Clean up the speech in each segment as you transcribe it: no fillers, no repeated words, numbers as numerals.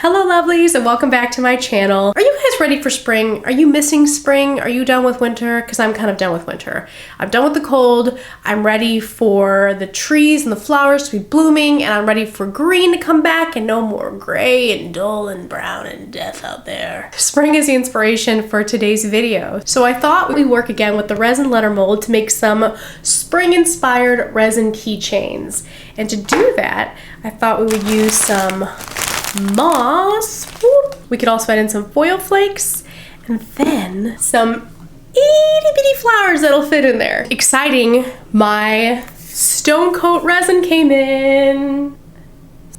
Hello lovelies and welcome back to my channel. Are you guys ready for spring? Are you missing spring? Are you done with winter? Because I'm kind of done with winter. I'm done with the cold. I'm ready for the trees and the flowers to be blooming, and I'm ready for green to come back and no more gray and dull and brown and death out there. Spring is the inspiration for today's video. So I thought we'd work again with the resin letter mold to make some spring inspired resin keychains. And to do that, I thought we would use some moss. We could also add in some foil flakes and then some itty bitty flowers that'll fit in there. Exciting, my stone coat resin came in.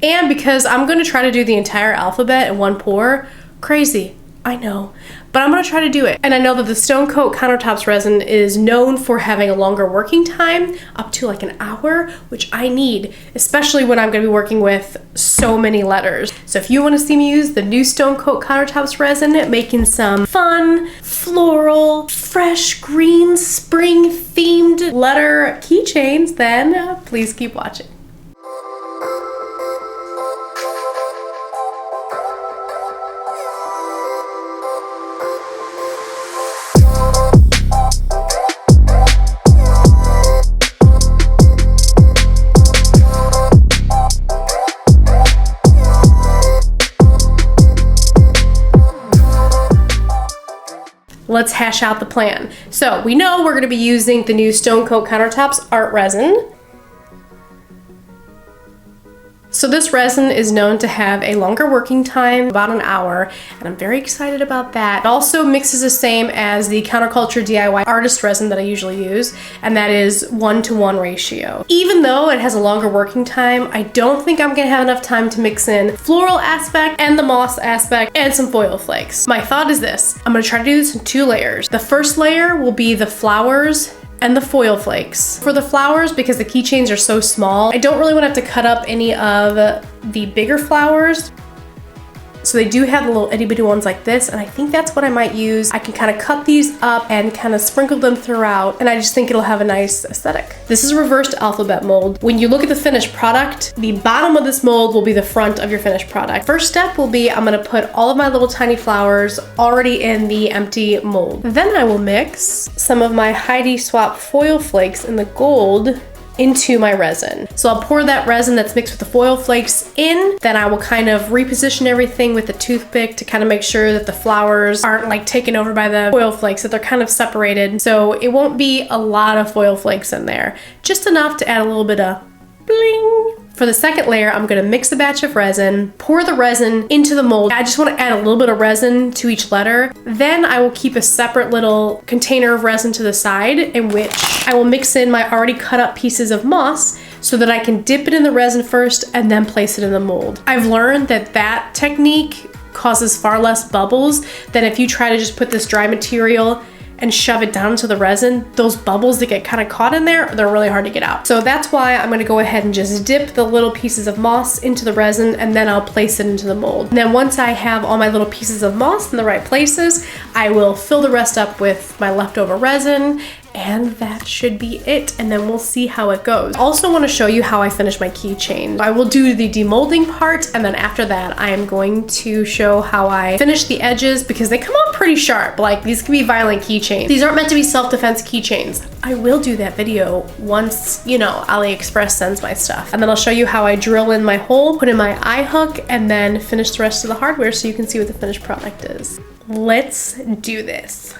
And because I'm gonna try to do the entire alphabet in one pour, crazy, I know, but I'm gonna try to do it. And I know that the stone coat countertops resin is known for having a longer working time, up to like an hour, which I need, especially when I'm gonna be working with so many letters. So if you wanna see me use the new stone coat countertops resin, making some fun, floral, fresh green, spring themed letter keychains, then please keep watching. Let's hash out the plan. So we know we're going to be using the new Stone Coat Countertops art resin. So this resin is known to have a longer working time, about an hour, and I'm very excited about that. It also mixes the same as the Counterculture DIY artist resin that I usually use, and that is 1:1 ratio. Even though it has a longer working time, I don't think I'm gonna have enough time to mix in floral aspect and the moss aspect and some foil flakes. My thought is this: I'm gonna try to do this in 2 layers. The first layer will be the flowers and the foil flakes. For the flowers, because the keychains are so small, I don't really want to have to cut up any of the bigger flowers. So they do have the little itty bitty ones like this, and I think that's what I might use. I can kind of cut these up and kind of sprinkle them throughout, and I just think it'll have a nice aesthetic. This is a reversed alphabet mold. When you look at the finished product, the bottom of this mold will be the front of your finished product. First step will be I'm gonna put all of my little tiny flowers already in the empty mold. Then I will mix some of my Heidi Swap foil flakes in the gold into my resin. So I'll pour that resin that's mixed with the foil flakes in, then I will kind of reposition everything with the toothpick to kind of make sure that the flowers aren't like taken over by the foil flakes, that they're kind of separated. So it won't be a lot of foil flakes in there, just enough to add a little bit of bling. For the second layer, I'm gonna mix a batch of resin, pour the resin into the mold. I just wanna add a little bit of resin to each letter. Then I will keep a separate little container of resin to the side in which I will mix in my already cut up pieces of moss so that I can dip it in the resin first and then place it in the mold. I've learned that that technique causes far less bubbles than if you try to just put this dry material and shove it down into the resin. Those bubbles that get kind of caught in there, they're really hard to get out. So that's why I'm gonna go ahead and just dip the little pieces of moss into the resin, and then I'll place it into the mold. And then once I have all my little pieces of moss in the right places, I will fill the rest up with my leftover resin, and that should be it, and then we'll see how it goes. I also want to show you how I finish my keychain. I will do the demolding part, and then after that I am going to show how I finish the edges, because they come out pretty sharp. Like, these can be violent keychains. These aren't meant to be self-defense keychains. I will do that video once, you know, AliExpress sends my stuff. And then I'll show you how I drill in my hole, put in my eye hook, and then finish the rest of the hardware so you can see what the finished product is. Let's do this.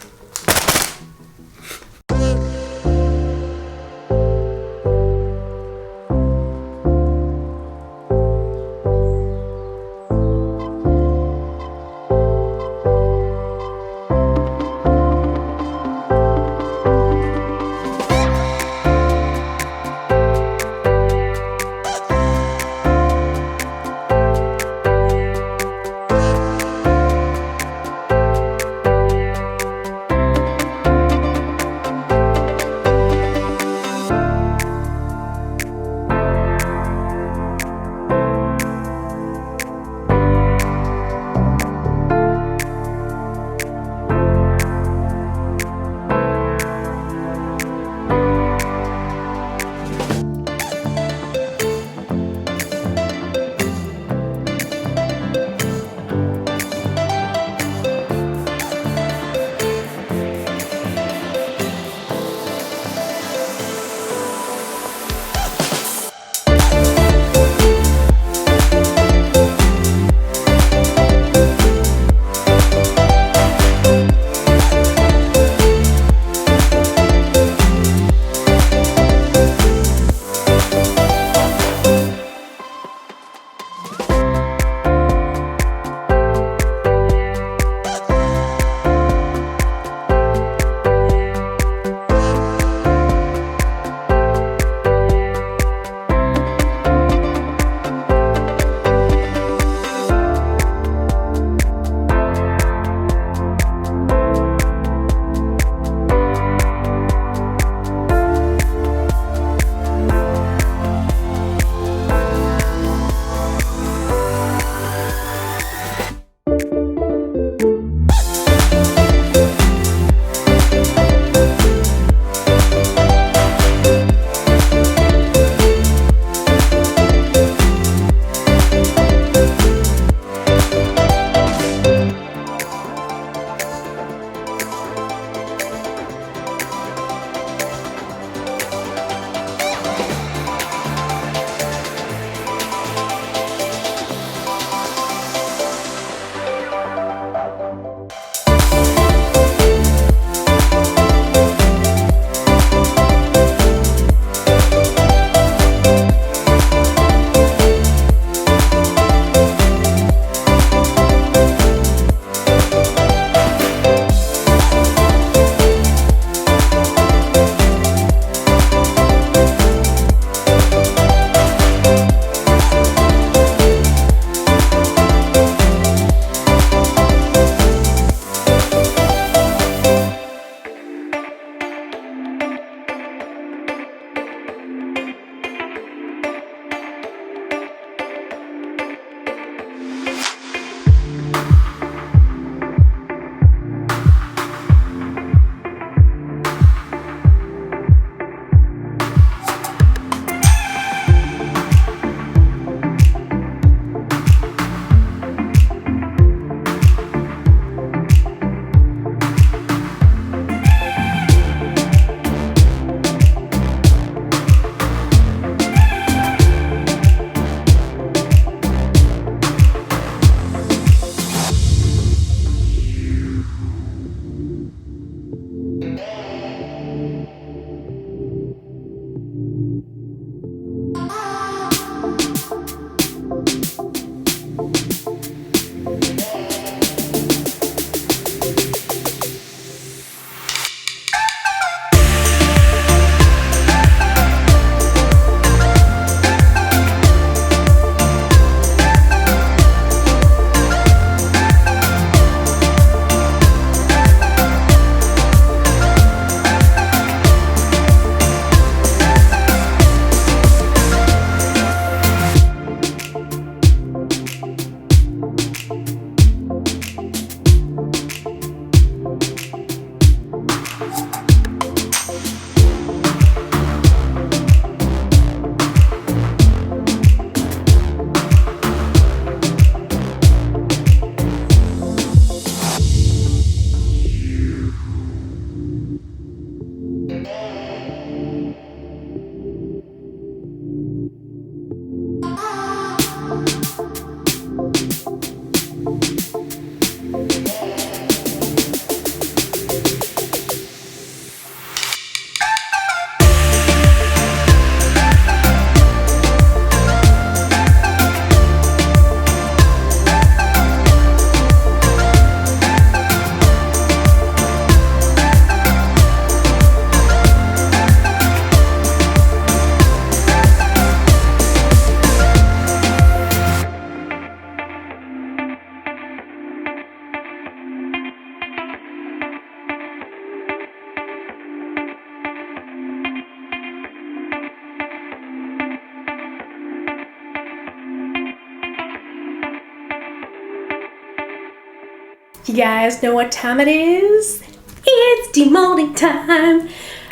You guys know what time it is? It's demolding time.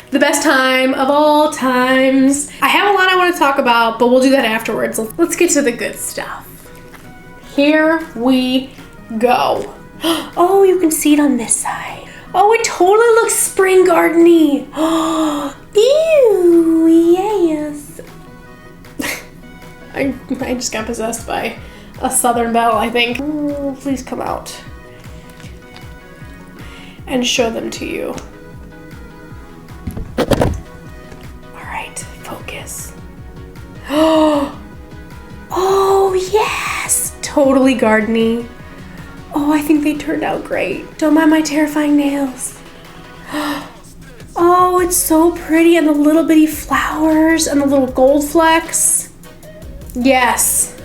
The best time of all times. I have a lot I want to talk about, but we'll do that afterwards. Let's get to the good stuff. Here we go. Oh, you can see it on this side. Oh, it totally looks spring garden-y. Ew, yes. I just got possessed by a southern belle, I think. Ooh, please come out and show them to you. All right, focus. Oh, yes, totally garden-y. Oh, I think they turned out great. Don't mind my terrifying nails. Oh, it's so pretty, and the little bitty flowers and the little gold flecks. Yes.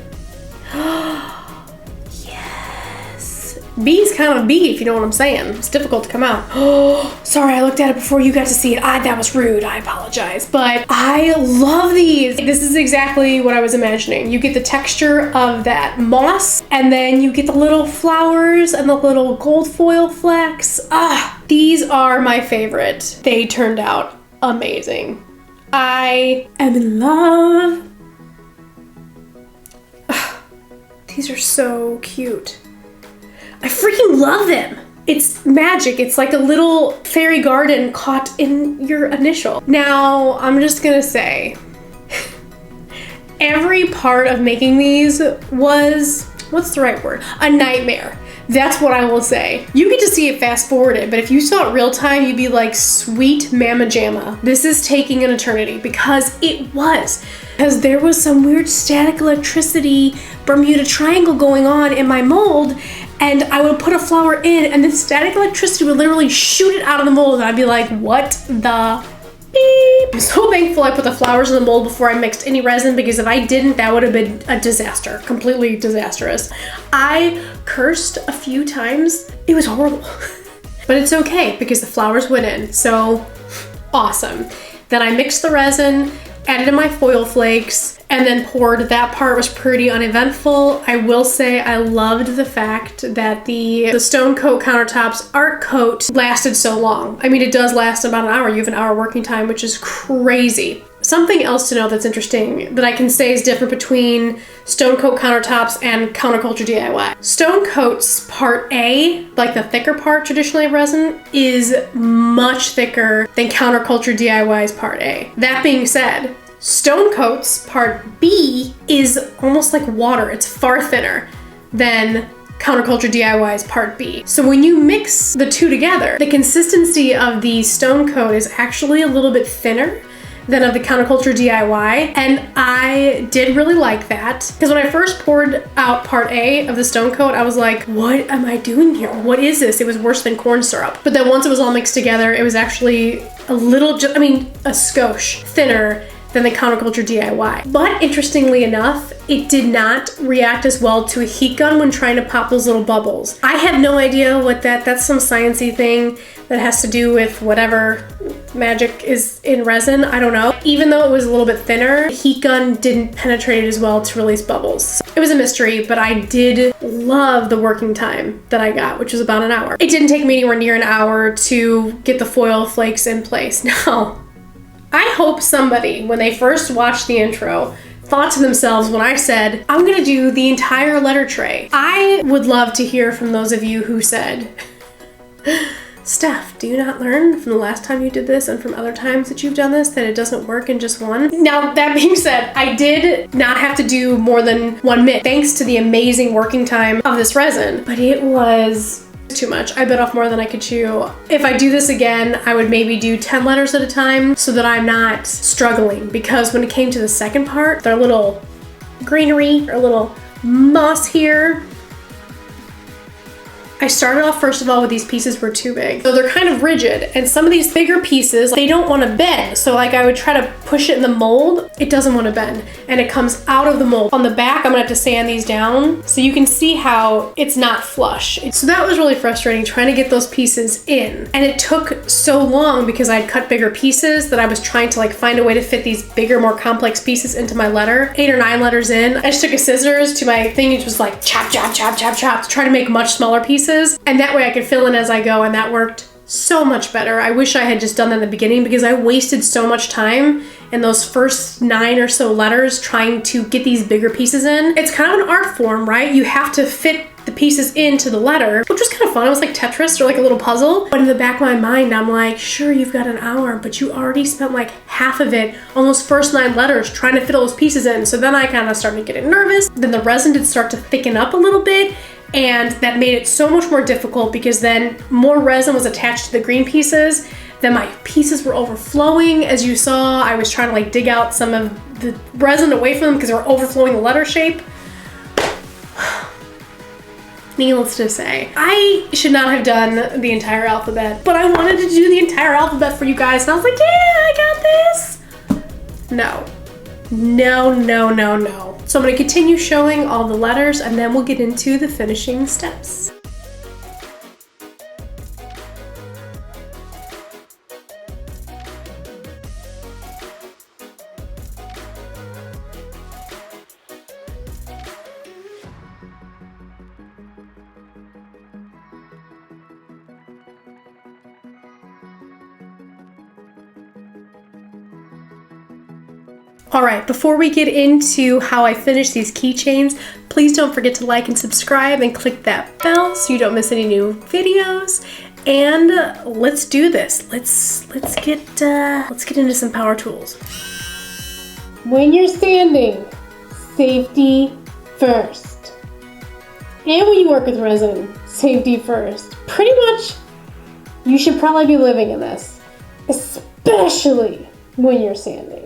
Yes. B's kind of B, if you know what I'm saying. It's difficult to come out. Oh, sorry, I looked at it before you got to see it. That was rude. I apologize. But I love these. This is exactly what I was imagining. You get the texture of that moss, and then you get the little flowers and the little gold foil flecks. These are my favorite. They turned out amazing. I am in love. These are so cute. I freaking love them. It's magic. It's like a little fairy garden caught in your initial. Now, I'm just gonna say, every part of making these was, what's the right word? A nightmare. That's what I will say. You get to see it fast forwarded, but if you saw it real time, you'd be like, sweet mama jamma. This is taking an eternity, because it was. Because there was some weird static electricity Bermuda Triangle going on in my mold, and I would put a flower in, and the static electricity would literally shoot it out of the mold, and I'd be like, what the beep? I'm so thankful I put the flowers in the mold before I mixed any resin, because if I didn't, that would have been a disaster. Completely disastrous. I cursed a few times. It was horrible. But it's okay, because the flowers went in, so awesome. Then I mixed the resin, added in my foil flakes, and then poured. That part was pretty uneventful. I will say I loved the fact that the stone coat countertops art coat lasted so long. I mean, it does last about an hour. You have an hour working time, which is crazy. Something else to know that's interesting that I can say is different between stone coat countertops and counterculture DIY. Stone coats part A, like the thicker part traditionally of resin, is much thicker than counterculture DIY's part A. That being said, stone coats part B is almost like water. It's far thinner than counterculture DIY's part B. So when you mix the two together, the consistency of the stone coat is actually a little bit thinner than of the counterculture DIY, and I did really like that, because when I first poured out part A of the stone coat, I was like, what am I doing here? What is this? It was worse than corn syrup. But then once it was all mixed together, it was actually a little, a skosh thinner than the counterculture DIY. But interestingly enough, it did not react as well to a heat gun when trying to pop those little bubbles. I have no idea what that's some sciencey thing that has to do with whatever magic is in resin, I don't know. Even though it was a little bit thinner, the heat gun didn't penetrate it as well to release bubbles. It was a mystery, but I did love the working time that I got, which was about an hour. It didn't take me anywhere near an hour to get the foil flakes in place. Now, I hope somebody, when they first watched the intro, thought to themselves when I said, I'm gonna do the entire letter tray. I would love to hear from those of you who said, Steph, do you not learn from the last time you did this and from other times that you've done this that it doesn't work in just one? Now, that being said, I did not have to do more than one mix thanks to the amazing working time of this resin, but it was too much. I bit off more than I could chew. If I do this again, I would maybe do 10 letters at a time so that I'm not struggling, because when it came to the second part, their little greenery or little moss here, I started off first of all with these pieces were too big. So they're kind of rigid, and some of these bigger pieces, they don't want to bend. So like I would try to push it in the mold, it doesn't want to bend, and it comes out of the mold. On the back, I'm gonna have to sand these down so you can see how it's not flush. So that was really frustrating, trying to get those pieces in. And it took so long because I'd cut bigger pieces that I was trying to like find a way to fit these bigger, more complex pieces into my letter. 8 or 9 letters in, I just took a scissors to my thing and just was like chop, chop, chop, chop, chop to try to make much smaller pieces. pieces, and that way I could fill in as I go, and that worked so much better. I wish I had just done that in the beginning because I wasted so much time in those first 9 or so letters trying to get these bigger pieces in. It's kind of an art form, right? You have to fit the pieces into the letter, which was kind of fun. It was like Tetris or like a little puzzle. But in the back of my mind, I'm like, sure, you've got an hour, but you already spent like half of it on those first 9 letters trying to fit all those pieces in. So then I kind of started getting nervous. Then the resin did start to thicken up a little bit, and that made it so much more difficult because then more resin was attached to the green pieces. Then my pieces were overflowing. As you saw, I was trying to like dig out some of the resin away from them because they were overflowing the letter shape. Needless to say, I should not have done the entire alphabet, but I wanted to do the entire alphabet for you guys, and I was like, yeah, I got this. No. No, no, no, no. So I'm gonna continue showing all the letters, and then we'll get into the finishing steps. All right, before we get into how I finish these keychains, please don't forget to like and subscribe and click that bell so you don't miss any new videos. And let's do this. Let's get into some power tools. When you're standing, safety first. And when you work with resin, safety first. Pretty much, you should probably be living in this, especially when you're standing.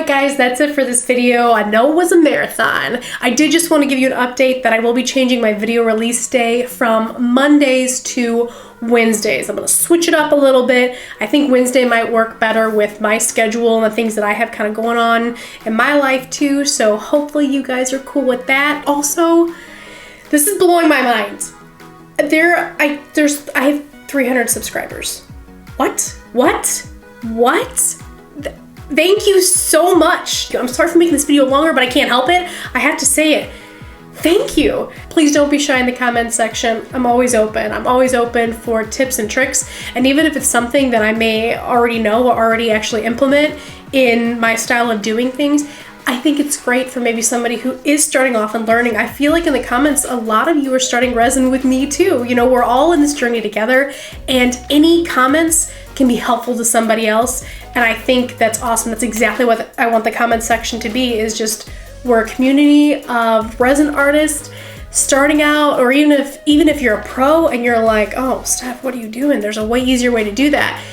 Guys, that's it for this video. I know it was a marathon. I did just want to give you an update that I will be changing my video release day from Mondays to Wednesdays. I'm going to switch it up a little bit. I think Wednesday might work better with my schedule and the things that I have kind of going on in my life too, so hopefully you guys are cool with that. Also, this is blowing my mind. I have 300 subscribers. What? Thank you so much. I'm sorry for making this video longer, but I can't help it. I have to say it. Thank you. Please don't be shy in the comments section. I'm always open. I'm always open for tips and tricks. And even if it's something that I may already know or already actually implement in my style of doing things, I think it's great for maybe somebody who is starting off and learning. I feel like in the comments, a lot of you are starting resin with me too. You know, we're all in this journey together, and any comments can be helpful to somebody else. And I think that's awesome. That's exactly what I want the comment section to be, is just we're a community of resin artists starting out, or even if you're a pro and you're like, oh, Steph, what are you doing? There's a way easier way to do that.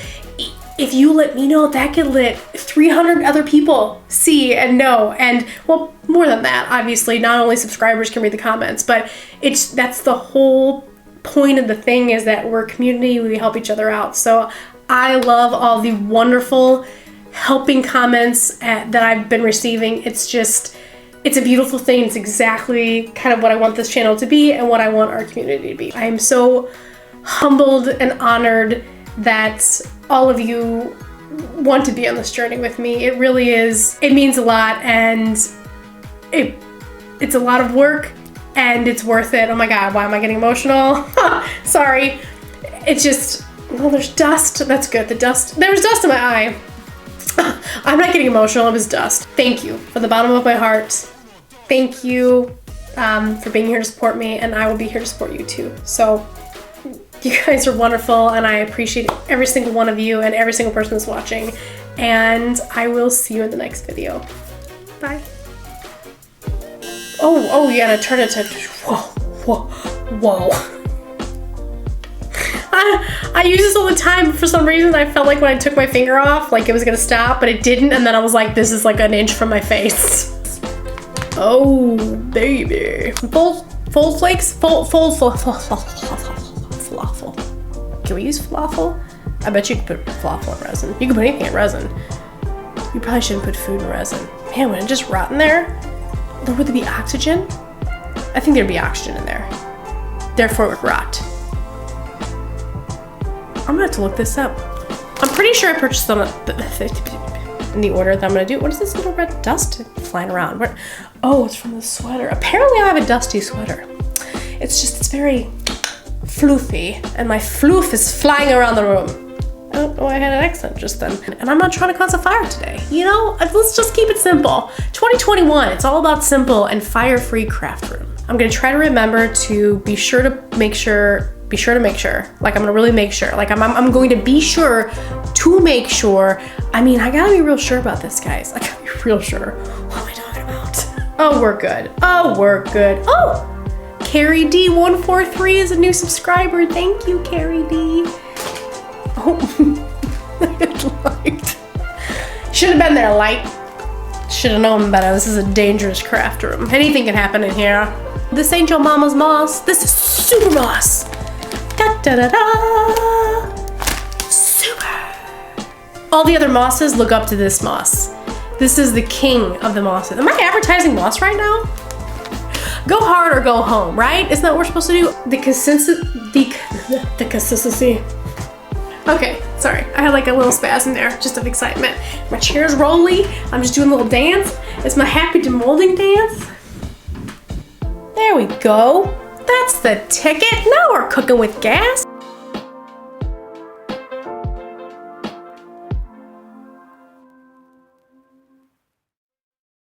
If you let me know, that could let 300 other people see and know. And well, more than that, obviously, not only subscribers can read the comments, but that's the whole point of the thing, is that we're a community, we help each other out. So I love all the wonderful helping comments that I've been receiving. It's a beautiful thing. It's exactly kind of what I want this channel to be and what I want our community to be. I am so humbled and honored that all of you want to be on this journey with me. It really is. It means a lot, and it's a lot of work, and it's worth it. Oh my God, why am I getting emotional? Sorry. It's just, well, there's dust. That's good. There was dust in my eye. I'm not getting emotional, it was dust. Thank you from the bottom of my heart. Thank you for being here to support me, and I will be here to support you too. So you guys are wonderful, and I appreciate every single one of you and every single person that's watching. And I will see you in the next video. Bye. Oh, you gotta turn it to, whoa. I use this all the time. For some reason, I felt like when I took my finger off, like it was gonna stop, but it didn't. And then I was like, this is like an inch from my face. Oh, baby. Fold flakes? Falafel. Can we use falafel? I bet you could put falafel in resin. You can put anything in resin. You probably shouldn't put food in resin. Man, would it just rot in there? Or would there be oxygen? I think there'd be oxygen in there. Therefore, it would rot. I'm gonna have to look this up. I'm pretty sure I purchased them in the order that I'm gonna do. What is this little red dust flying around? Where? Oh, it's from the sweater. Apparently I have a dusty sweater. It's very floofy, and my floof is flying around the room. I don't know why I had an accent just then. And I'm not trying to cause a fire today. You know, let's just keep it simple. 2021, it's all about simple and fire-free craft room. I'm gonna try to remember to be sure to make sure. Like I'm gonna really make sure. Like I'm going to be sure to make sure. I mean, I gotta be real sure about this, guys. I gotta be real sure. What am I talking about? Oh, we're good. Oh, Carrie D143 is a new subscriber. Thank you, Carrie D. Oh, light. Should have been there, light. Should have known better. This is a dangerous craft room. Anything can happen in here. This ain't your mama's moss. This is super moss. Da-da-da-da! Super! All the other mosses look up to this moss. This is the king of the mosses. Am I advertising moss right now? Go hard or go home, right? Isn't that what we're supposed to do? The consistency. Okay, sorry. I had like a little spasm there, just of excitement. My chair's rolly. I'm just doing a little dance. It's my happy demolding dance. There we go. That's the ticket. Now we're cooking with gas.